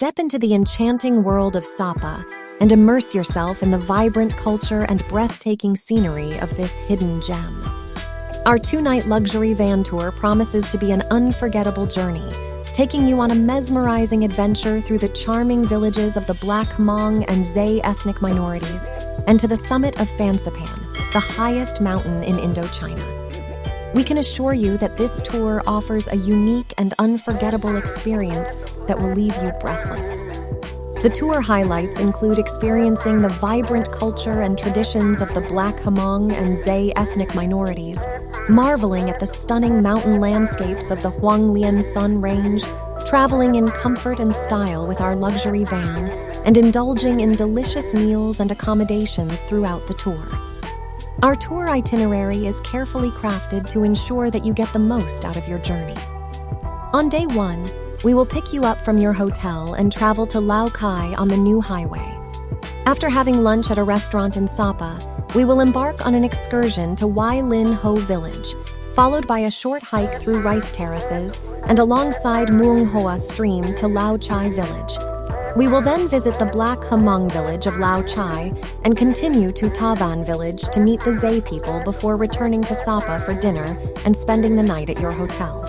Step into the enchanting world of Sapa and immerse yourself in the vibrant culture and breathtaking scenery of this hidden gem. Our 2-night luxury van tour promises to be an unforgettable journey, taking you on a mesmerizing adventure through the charming villages of the Black H'mong and Zay ethnic minorities and to the summit of Fansipan, the highest mountain in Indochina. We can assure you that this tour offers a unique and unforgettable experience that will leave you breathless. The tour highlights include experiencing the vibrant culture and traditions of the Black H'mong and Zay ethnic minorities, marveling at the stunning mountain landscapes of the Hoang Lien Son range, traveling in comfort and style with our luxury van, and indulging in delicious meals and accommodations throughout the tour. Our tour itinerary is carefully crafted to ensure that you get the most out of your journey. On day 1, we will pick you up from your hotel and travel to Lao Cai on the new highway. After having lunch at a restaurant in Sapa, we will embark on an excursion to Hoang Lien Ho village, followed by a short hike through rice terraces and alongside Muang Hoa stream to Lao Chai village. We will then visit the Black H'mong village of Lao Chai and continue to Tavan village to meet the Zay people before returning to Sapa for dinner and spending the night at your hotel.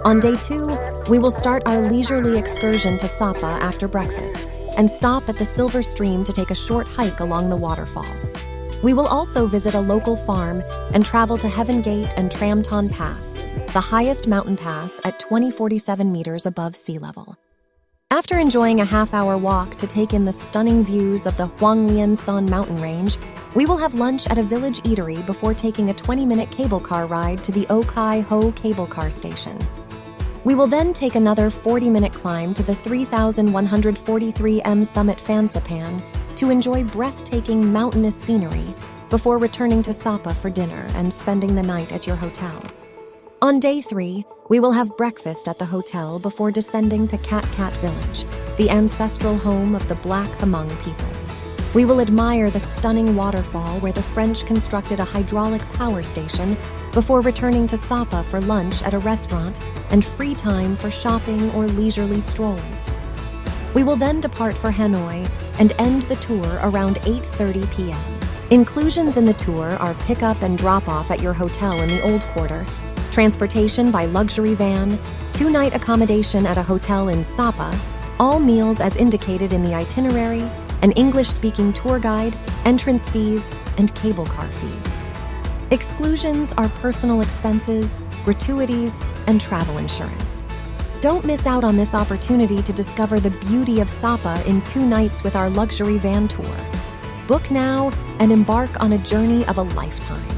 On day 2, we will start our leisurely excursion to Sapa after breakfast and stop at the Silver Stream to take a short hike along the waterfall. We will also visit a local farm and travel to Heaven Gate and Tramton Pass, the highest mountain pass at 2047 meters above sea level. After enjoying a half-hour walk to take in the stunning views of the Hoang Lien Son mountain range, we will have lunch at a village eatery before taking a 20-minute cable car ride to the Okai Ho cable car station. We will then take another 40-minute climb to the 3,143 m summit Fansipan to enjoy breathtaking mountainous scenery before returning to Sapa for dinner and spending the night at your hotel. On day 3, we will have breakfast at the hotel before descending to Cat Cat Village, the ancestral home of the Black H'mong people. We will admire the stunning waterfall where the French constructed a hydraulic power station before returning to Sapa for lunch at a restaurant and free time for shopping or leisurely strolls. We will then depart for Hanoi and end the tour around 8:30 p.m. Inclusions in the tour are pickup and drop-off at your hotel in the Old Quarter, transportation by luxury van, 2-night accommodation at a hotel in Sapa, all meals as indicated in the itinerary, an English-speaking tour guide, entrance fees, and cable car fees. Exclusions are personal expenses, gratuities, and travel insurance. Don't miss out on this opportunity to discover the beauty of Sapa in 2 nights with our luxury van tour. Book now and embark on a journey of a lifetime.